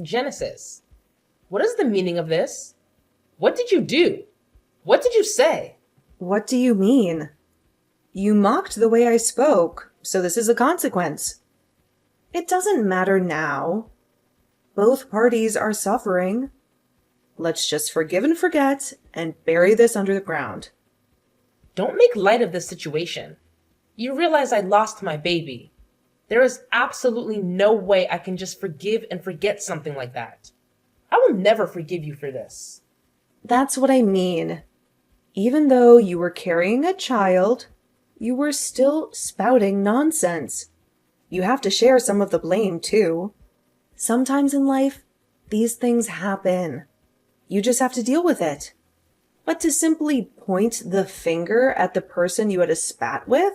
Genesis, what is the meaning of this? What did you do? What did you say? What do you mean? You mocked the way I spoke, so this is a consequence. It doesn't matter now. Both parties are suffering. Let's just forgive and forget and bury this under the ground. Don't make light of this situation. You realize I lost my baby. There is absolutely no way I can just forgive and forget something like that. I will never forgive you for this. That's what I mean. Even though you were carrying a child, you were still spouting nonsense. You have to share some of the blame, too. Sometimes in life, these things happen. You just have to deal with it. But to simply point the finger at the person you had a spat with,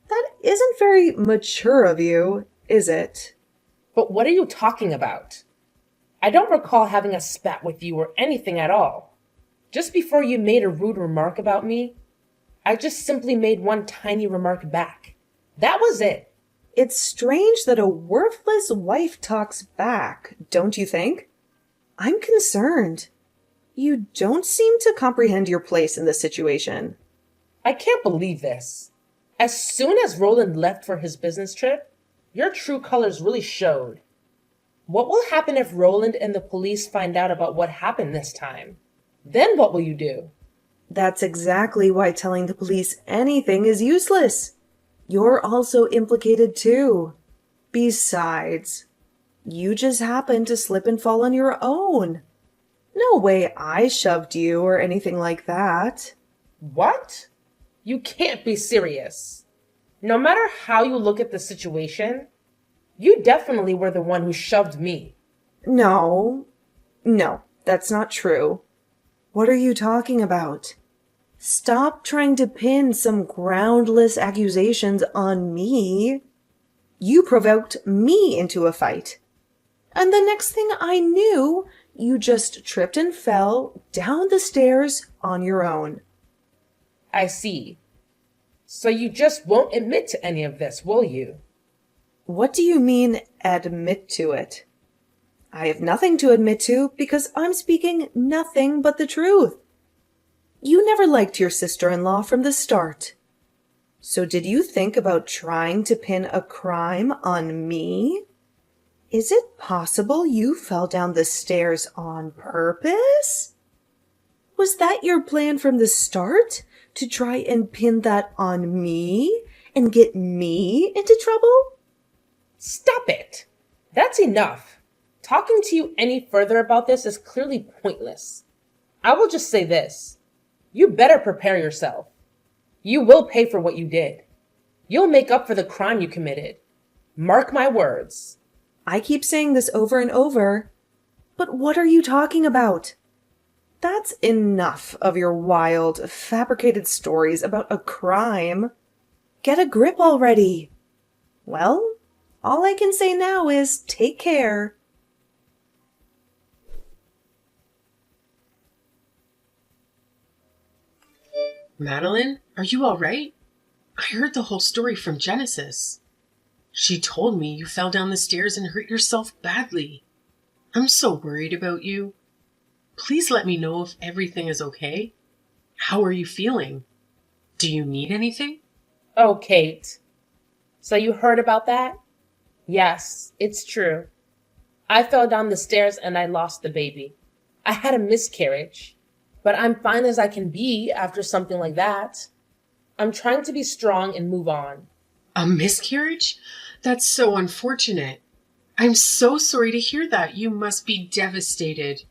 that isn't very mature of you, is it? But what are you talking about? I don't recall having a spat with you or anything at all. Just before you made a rude remark about me, I just simply made one tiny remark back. That was it. It's strange that a worthless wife talks back, don't you think? I'm concerned. You don't seem to comprehend your place in this situation. I can't believe this. As soon as Roland left for his business trip, your true colors really showed. What will happen if Roland and the police find out about what happened this time? Then what will you do? That's exactly why telling the police anything is useless. You're also implicated too. Besides, you just happened to slip and fall on your own. No way I shoved you or anything like that. What? You can't be serious. No matter how you look at the situation, you definitely were the one who shoved me. No, that's not true. What are you talking about? Stop trying to pin some groundless accusations on me. You provoked me into a fight. And the next thing I knew, you just tripped and fell down the stairs on your own. I see. So you just won't admit to any of this, will you? What do you mean, admit to it? I have nothing to admit to because I'm speaking nothing but the truth. You never liked your sister-in-law from the start. So did you think about trying to pin a crime on me? Is it possible you fell down the stairs on purpose? Was that your plan from the start? To try and pin that on me and get me into trouble? Stop it! That's enough. Talking to you any further about this is clearly pointless. I will just say this. You better prepare yourself. You will pay for what you did. You'll make up for the crime you committed. Mark my words. I keep saying this over and over, but what are you talking about? That's enough of your wild, fabricated stories about a crime. Get a grip already. Well, all I can say now is take care. Madeline, are you all right? I heard the whole story from Genesis. She told me you fell down the stairs and hurt yourself badly. I'm so worried about you. Please let me know if everything is okay. How are you feeling? Do you need anything? Oh, Kate. So you heard about that? Yes, it's true. I fell down the stairs and I lost the baby. I had a miscarriage, but I'm fine as I can be after something like that. I'm trying to be strong and move on. A miscarriage? That's so unfortunate. I'm so sorry to hear that. You must be devastated.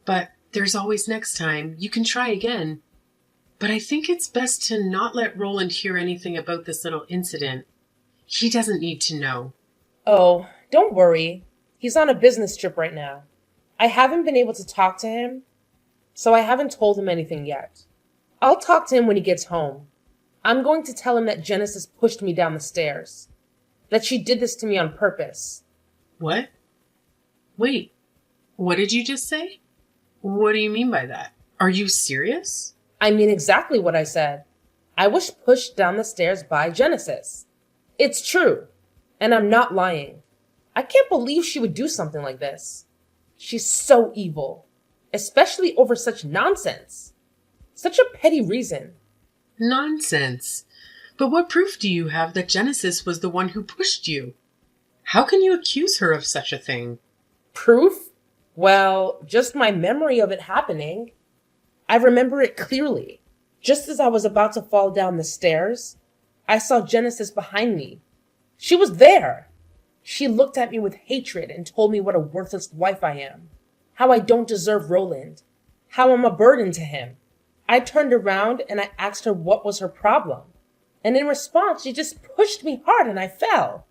But there's always next time. You can try again. But I think it's best to not let Roland hear anything about this little incident. He doesn't need to know. Oh, don't worry. He's on a business trip right now. I haven't been able to talk to him, so I haven't told him anything yet. I'll talk to him when he gets home. I'm going to tell him that Genesis pushed me down the stairs. That she did this to me on purpose. What? Wait, what did you just say? What do you mean by that? Are you serious? I mean exactly what I said. I was pushed down the stairs by Genesis. It's true, and I'm not lying. I can't believe she would do something like this. She's so evil, especially over such nonsense. Such a petty reason. Nonsense. But what proof do you have that Genesis was the one who pushed you? How can you accuse her of such a thing? Proof? Well, just my memory of it happening. I remember it clearly. Just as I was about to fall down the stairs, I saw Genesis behind me. She was there. She looked at me with hatred and told me what a worthless wife I am, how I don't deserve Roland, how I'm a burden to him. I turned around and I asked her what was her problem. And in response, she just pushed me hard and I fell.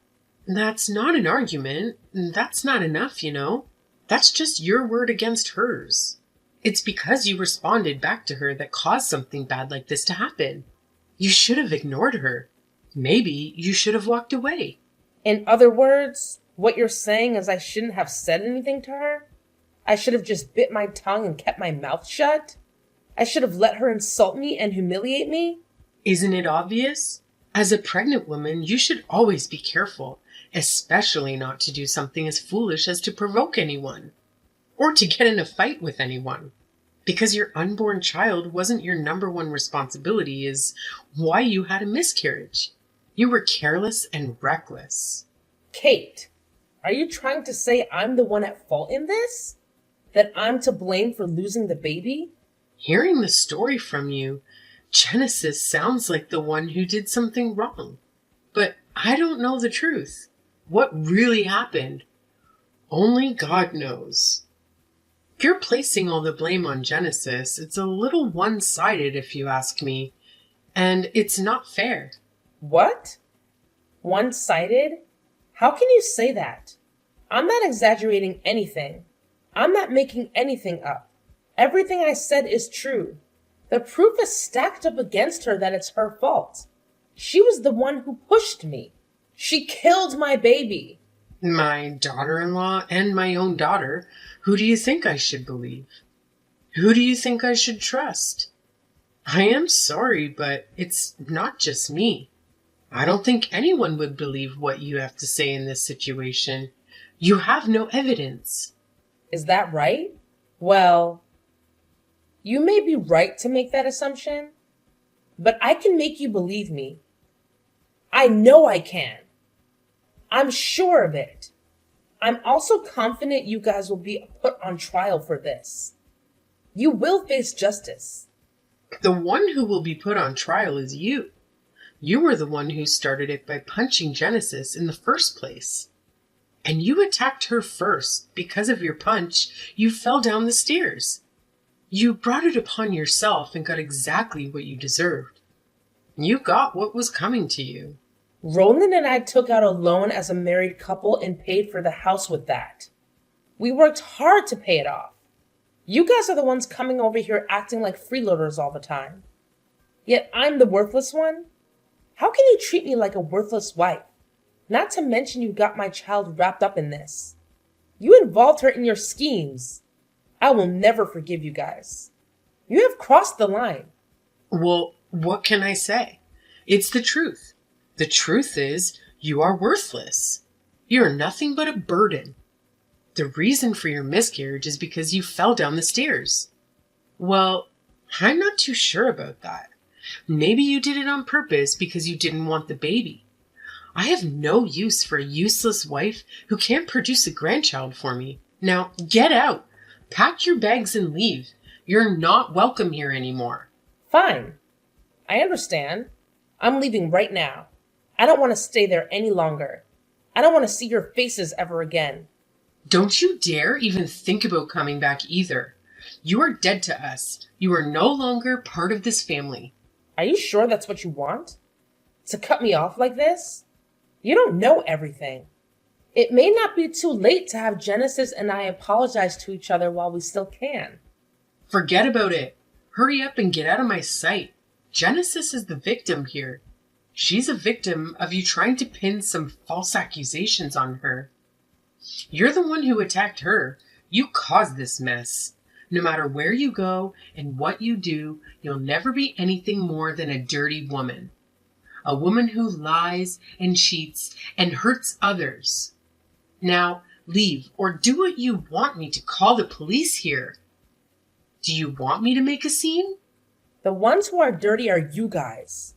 That's not an argument. That's not enough, you know. That's just your word against hers. It's because you responded back to her that caused something bad like this to happen. You should have ignored her. Maybe you should have walked away. In other words, what you're saying is I shouldn't have said anything to her? I should have just bit my tongue and kept my mouth shut? I should have let her insult me and humiliate me? Isn't it obvious? As a pregnant woman, you should always be careful, especially not to do something as foolish as to provoke anyone, or to get in a fight with anyone. Because your unborn child wasn't your number one responsibility is why you had a miscarriage. You were careless and reckless. Kate, are you trying to say I'm the one at fault in this? That I'm to blame for losing the baby? Hearing the story from you, Genesis sounds like the one who did something wrong. But I don't know the truth. What really happened? Only God knows. If you're placing all the blame on Genesis, it's a little one-sided if you ask me. And it's not fair. What? One-sided? How can you say that? I'm not exaggerating anything. I'm not making anything up. Everything I said is true. The proof is stacked up against her that it's her fault. She was the one who pushed me. She killed my baby. My daughter-in-law and my own daughter. Who do you think I should believe? Who do you think I should trust? I am sorry, but it's not just me. I don't think anyone would believe what you have to say in this situation. You have no evidence. Is that right? Well, you may be right to make that assumption, but I can make you believe me. I know I can. I'm sure of it. I'm also confident you guys will be put on trial for this. You will face justice. The one who will be put on trial is you. You were the one who started it by punching Genesis in the first place. And you attacked her first. Because of your punch, you fell down the stairs. You brought it upon yourself and got exactly what you deserved. You got what was coming to you. Roland and I took out a loan as a married couple and paid for the house with that. We worked hard to pay it off. You guys are the ones coming over here acting like freeloaders all the time. Yet I'm the worthless one? How can you treat me like a worthless wife? Not to mention you got my child wrapped up in this. You involved her in your schemes. I will never forgive you guys. You have crossed the line. Well, what can I say? It's the truth. The truth is, you are worthless. You're nothing but a burden. The reason for your miscarriage is because you fell down the stairs. Well, I'm not too sure about that. Maybe you did it on purpose because you didn't want the baby. I have no use for a useless wife who can't produce a grandchild for me. Now, get out. Pack your bags and leave. You're not welcome here anymore. Fine. I understand. I'm leaving right now. I don't want to stay there any longer. I don't want to see your faces ever again. Don't you dare even think about coming back either. You are dead to us. You are no longer part of this family. Are you sure that's what you want? To cut me off like this? You don't know everything. It may not be too late to have Genesis and I apologize to each other while we still can. Forget about it. Hurry up and get out of my sight. Genesis is the victim here. She's a victim of you trying to pin some false accusations on her. You're the one who attacked her. You caused this mess. No matter where you go and what you do, you'll never be anything more than a dirty woman. A woman who lies and cheats and hurts others. Now, leave or do what you want me to call the police here. Do you want me to make a scene? The ones who are dirty are you guys.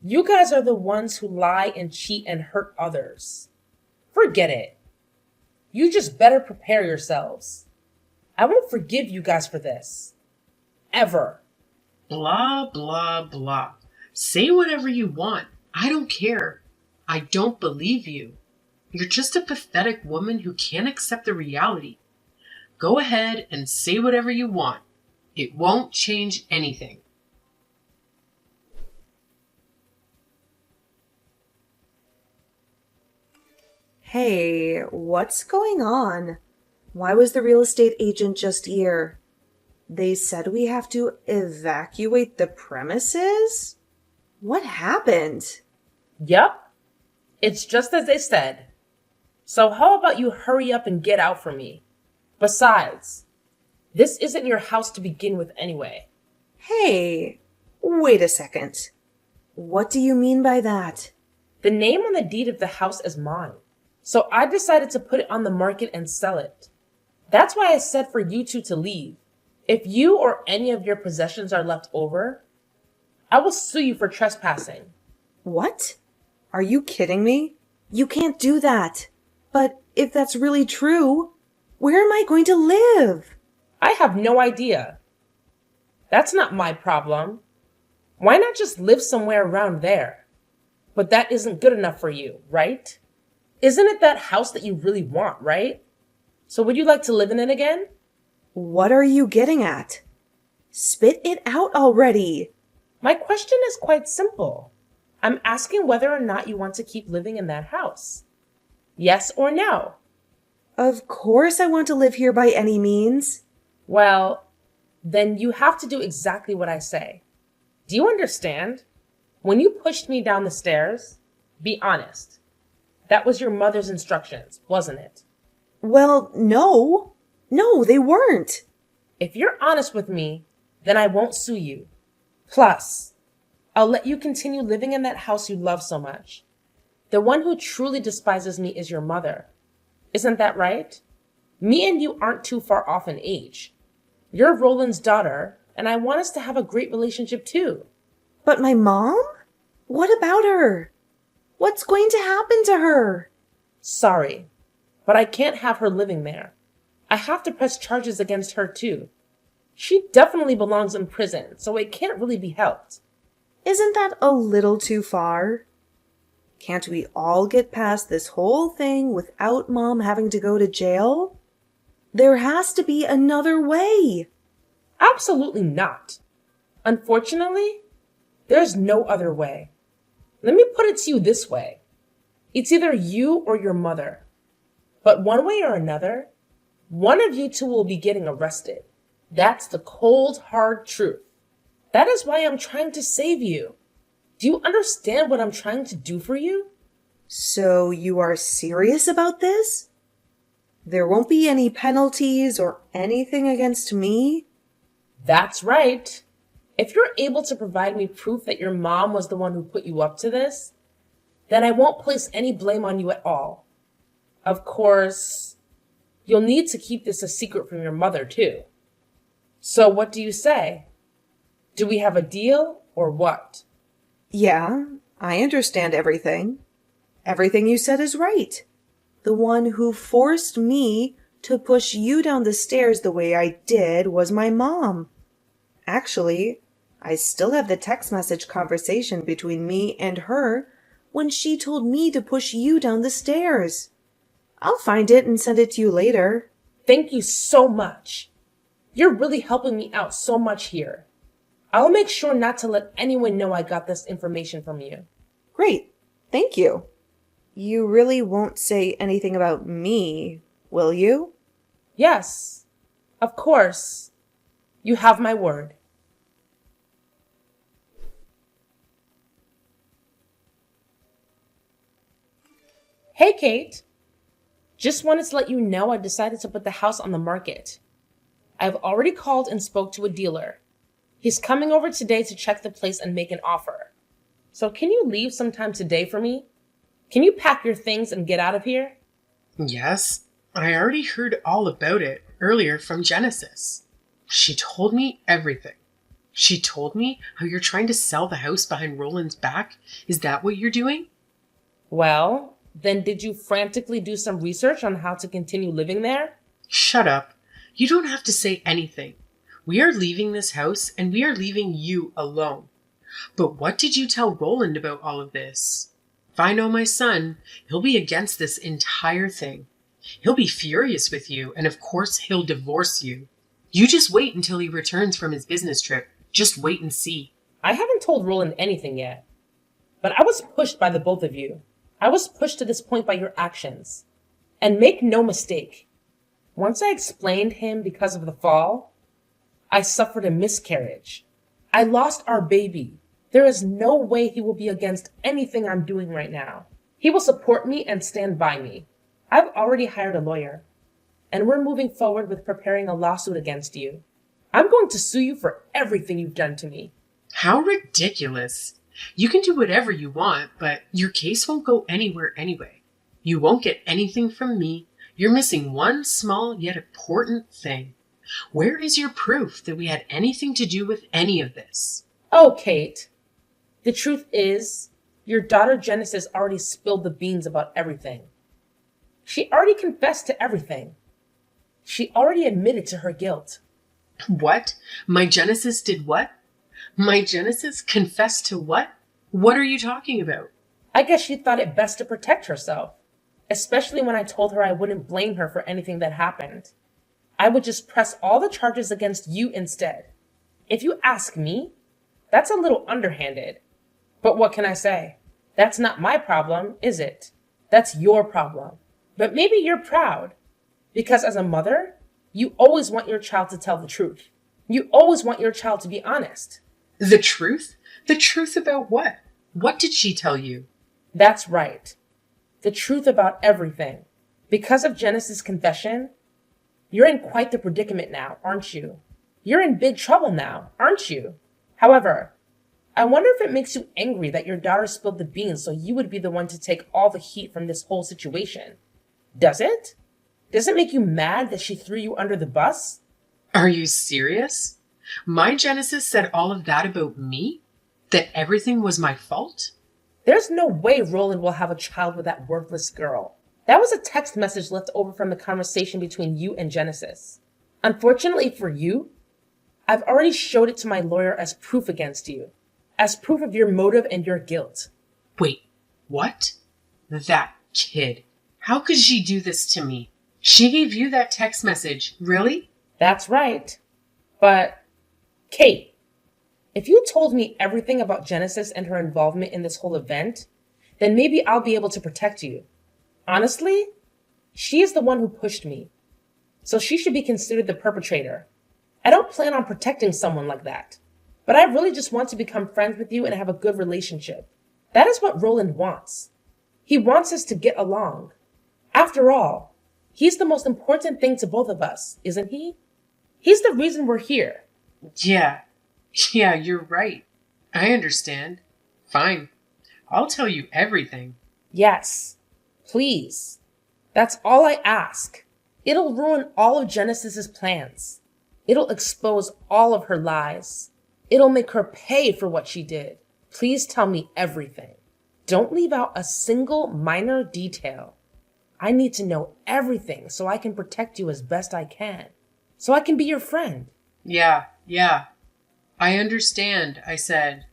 You guys are the ones who lie and cheat and hurt others. Forget it. You just better prepare yourselves. I won't forgive you guys for this. Ever. Blah, blah, blah. Say whatever you want. I don't care. I don't believe you. You're just a pathetic woman who can't accept the reality. Go ahead and say whatever you want. It won't change anything. Hey, what's going on? Why was the real estate agent just here? They said we have to evacuate the premises? What happened? Yup. It's just as they said. So how about you hurry up and get out for me? Besides, this isn't your house to begin with anyway. Hey, wait a second. What do you mean by that? The name on the deed of the house is mine. So I decided to put it on the market and sell it. That's why I said for you two to leave. If you or any of your possessions are left over, I will sue you for trespassing. What? Are you kidding me? You can't do that. But if that's really true, where am I going to live? I have no idea. That's not my problem. Why not just live somewhere around there? But that isn't good enough for you, right? Isn't it that house that you really want, right? So would you like to live in it again? What are you getting at? Spit it out already. My question is quite simple. I'm asking whether or not you want to keep living in that house. Yes or no? Of course I want to live here by any means. Well, then you have to do exactly what I say. Do you understand? When you pushed me down the stairs, be honest. That was your mother's instructions, wasn't it? Well, no. No, they weren't. If you're honest with me, then I won't sue you. Plus, I'll let you continue living in that house you love so much. The one who truly despises me is your mother. Isn't that right? Me and you aren't too far off in age. You're Roland's daughter, and I want us to have a great relationship too. But my mom? What about her? What's going to happen to her? Sorry, but I can't have her living there. I have to press charges against her too. She definitely belongs in prison, so it can't really be helped. Isn't that a little too far? Can't we all get past this whole thing without Mom having to go to jail? There has to be another way. Absolutely not. Unfortunately, there's no other way. Let me put it to you this way. It's either you or your mother. But one way or another, one of you two will be getting arrested. That's the cold, hard truth. That is why I'm trying to save you. Do you understand what I'm trying to do for you? So you are serious about this? There won't be any penalties or anything against me? That's right. If you're able to provide me proof that your mom was the one who put you up to this, then I won't place any blame on you at all. Of course, you'll need to keep this a secret from your mother too. So what do you say? Do we have a deal or what? Yeah, I understand everything. Everything you said is right. The one who forced me to push you down the stairs the way I did was my mom. Actually, I still have the text message conversation between me and her when she told me to push you down the stairs. I'll find it and send it to you later. Thank you so much. You're really helping me out so much here. I'll make sure not to let anyone know I got this information from you. Great. Thank you. You really won't say anything about me, will you? Yes, of course. You have my word. Hey, Kate. Just wanted to let you know I decided to put the house on the market. I've already called and spoke to a dealer. He's coming over today to check the place and make an offer. So can you leave sometime today for me? Can you pack your things and get out of here? Yes, I already heard all about it earlier from Genesis. She told me everything. She told me how you're trying to sell the house behind Roland's back. Is that what you're doing? Well, then did you frantically do some research on how to continue living there? Shut up. You don't have to say anything. We are leaving this house and we are leaving you alone. But what did you tell Roland about all of this? If I know my son, he'll be against this entire thing. He'll be furious with you, and of course he'll divorce you. You just wait until he returns from his business trip. Just wait and see. I haven't told Roland anything yet, but I was pushed by the both of you. I was pushed to this point by your actions. And make no mistake, once I explained him because of the fall, I suffered a miscarriage. I lost our baby. There is no way he will be against anything I'm doing right now. He will support me and stand by me. I've already hired a lawyer, and we're moving forward with preparing a lawsuit against you. I'm going to sue you for everything you've done to me. How ridiculous. You can do whatever you want, but your case won't go anywhere anyway. You won't get anything from me. You're missing one small yet important thing. Where is your proof that we had anything to do with any of this? Oh, Kate. The truth is, your daughter Genesis already spilled the beans about everything. She already confessed to everything. She already admitted to her guilt. What? My Genesis did what? My Genesis confessed to what? What are you talking about? I guess she thought it best to protect herself, especially when I told her I wouldn't blame her for anything that happened. I would just press all the charges against you instead. If you ask me, that's a little underhanded. But what can I say? That's not my problem, is it? That's your problem. But maybe you're proud, because as a mother, you always want your child to tell the truth. You always want your child to be honest. The truth? The truth about what? What did she tell you? That's right. The truth about everything. Because of Genesis' confession, you're in quite the predicament now, aren't you? You're in big trouble now, aren't you? However, I wonder if it makes you angry that your daughter spilled the beans so you would be the one to take all the heat from this whole situation. Does it? Does it make you mad that she threw you under the bus? Are you serious? My Genesis said all of that about me? That everything was my fault? There's no way Roland will have a child with that worthless girl. That was a text message left over from the conversation between you and Genesis. Unfortunately for you, I've already showed it to my lawyer as proof against you, as proof of your motive and your guilt. Wait, what? That kid. How could she do this to me? She gave you that text message, really? That's right. But, Kate, if you told me everything about Genesis and her involvement in this whole event, then maybe I'll be able to protect you. Honestly, she is the one who pushed me, so she should be considered the perpetrator. I don't plan on protecting someone like that, but I really just want to become friends with you and have a good relationship. That is what Roland wants. He wants us to get along. After all, he's the most important thing to both of us, isn't he? He's the reason we're here. Yeah, you're right. I understand. Fine. I'll tell you everything. Yes, please. That's all I ask. It'll ruin all of Genesis's plans. It'll expose all of her lies. It'll make her pay for what she did. Please tell me everything. Don't leave out a single minor detail. I need to know everything so I can protect you as best I can. So I can be your friend. Yeah. I understand, I said.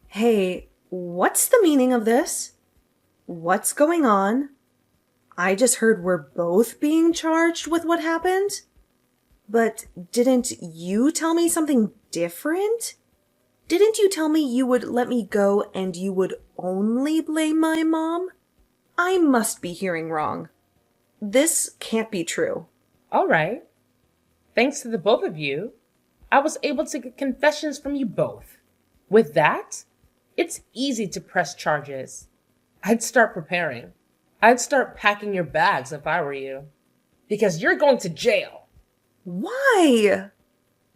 Hey, what's the meaning of this? What's going on? I just heard we're both being charged with what happened. But didn't you tell me something different? Didn't you tell me you would let me go and you would only blame my mom? I must be hearing wrong. This can't be true. All right. Thanks to the both of you, I was able to get confessions from you both. With that, it's easy to press charges. I'd start preparing. I'd start packing your bags if I were you. Because you're going to jail. Why?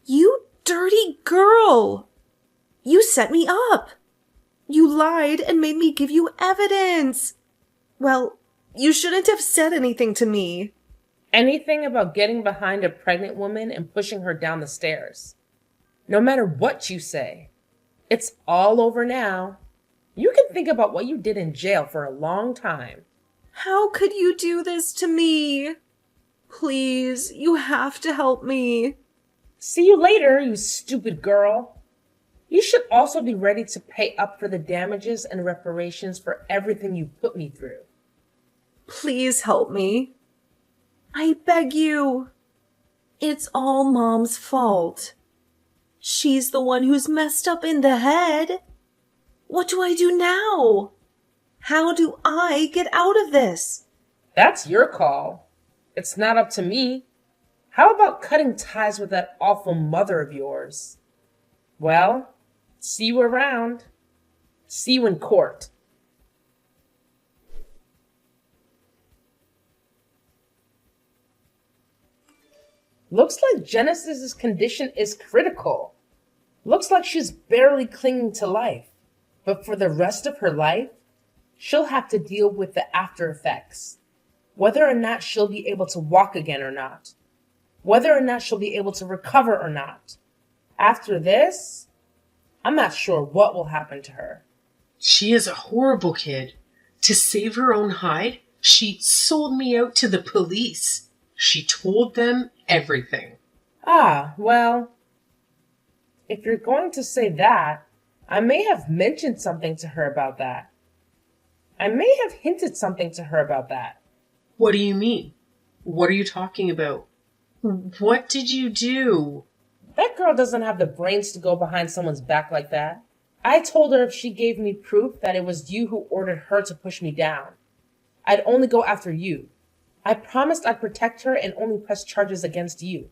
You dirty girl! You set me up. You lied and made me give you evidence. Well, you shouldn't have said anything to me. Anything about getting behind a pregnant woman and pushing her down the stairs. No matter what you say, it's all over now. You can think about what you did in jail for a long time. How could you do this to me? Please, you have to help me. See you later, you stupid girl. You should also be ready to pay up for the damages and reparations for everything you put me through. Please help me. I beg you. It's all Mom's fault. She's the one who's messed up in the head. What do I do now? How do I get out of this? That's your call. It's not up to me. How about cutting ties with that awful mother of yours? Well, see you around. See you in court. Looks like Genesis's condition is critical. Looks like she's barely clinging to life. But for the rest of her life, she'll have to deal with the after effects. Whether or not she'll be able to walk again or not. Whether or not she'll be able to recover or not. After this, I'm not sure what will happen to her. She is a horrible kid. To save her own hide, she sold me out to the police. She told them everything. Ah, well, if you're going to say that, I may have mentioned something to her about that. I may have hinted something to her about that. What do you mean? What are you talking about? What did you do? That girl doesn't have the brains to go behind someone's back like that. I told her if she gave me proof that it was you who ordered her to push me down, I'd only go after you. I promised I'd protect her and only press charges against you.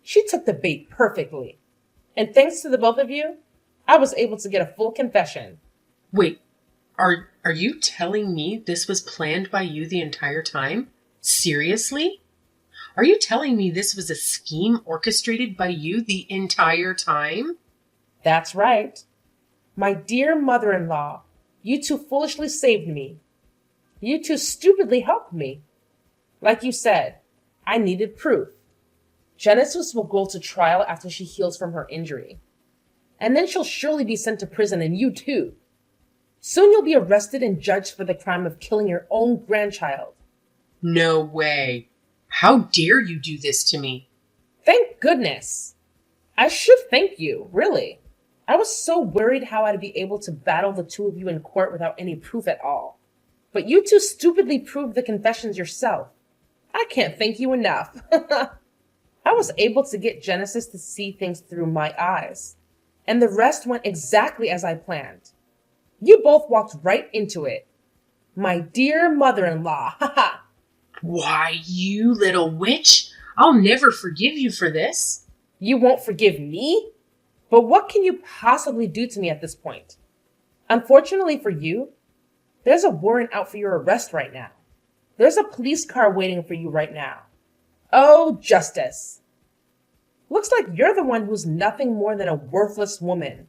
She took the bait perfectly. And thanks to the both of you, I was able to get a full confession. Wait, are you telling me this was planned by you the entire time? Seriously? Are you telling me this was a scheme orchestrated by you the entire time? That's right. My dear mother-in-law, you two foolishly saved me. You two stupidly helped me. Like you said, I needed proof. Genesis will go to trial after she heals from her injury. And then she'll surely be sent to prison, and you too. Soon you'll be arrested and judged for the crime of killing your own grandchild. No way. How dare you do this to me? Thank goodness. I should thank you, really. I was so worried how I'd be able to battle the two of you in court without any proof at all. But you two stupidly proved the confessions yourself. I can't thank you enough. I was able to get Genesis to see things through my eyes. And the rest went exactly as I planned. You both walked right into it. My dear mother-in-law, haha. Why, you little witch! I'll never forgive you for this. You won't forgive me? But what can you possibly do to me at this point? Unfortunately for you, there's a warrant out for your arrest right now. There's a police car waiting for you right now. Oh, justice. Looks like you're the one who's nothing more than a worthless woman.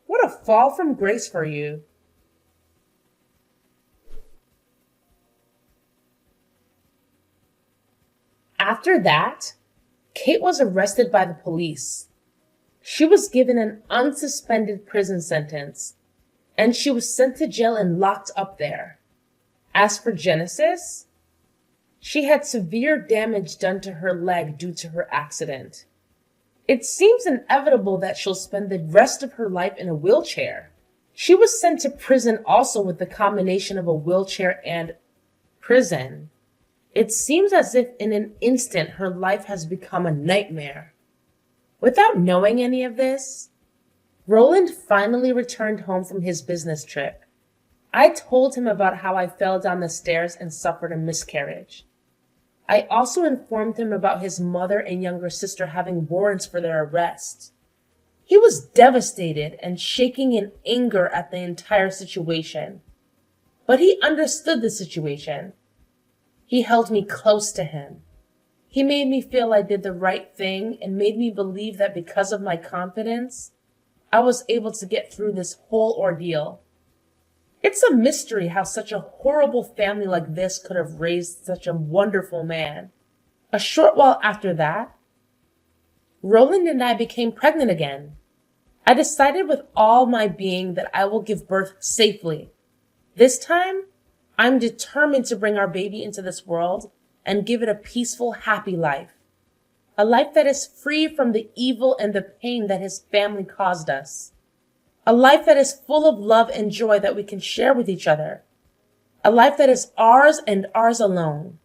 What a fall from grace for you. After that, Kate was arrested by the police. She was given an unsuspended prison sentence, and she was sent to jail and locked up there. As for Genesis, she had severe damage done to her leg due to her accident. It seems inevitable that she'll spend the rest of her life in a wheelchair. She was sent to prison also with the combination of a wheelchair and prison. It seems as if in an instant her life has become a nightmare. Without knowing any of this, Roland finally returned home from his business trip. I told him about how I fell down the stairs and suffered a miscarriage. I also informed him about his mother and younger sister having warrants for their arrest. He was devastated and shaking in anger at the entire situation. But he understood the situation. He held me close to him. He made me feel I did the right thing and made me believe that because of my confidence, I was able to get through this whole ordeal. It's a mystery how such a horrible family like this could have raised such a wonderful man. A short while after that, Roland and I became pregnant again. I decided with all my being that I will give birth safely. This time, I'm determined to bring our baby into this world and give it a peaceful, happy life. A life that is free from the evil and the pain that his family caused us. A life that is full of love and joy that we can share with each other. A life that is ours and ours alone.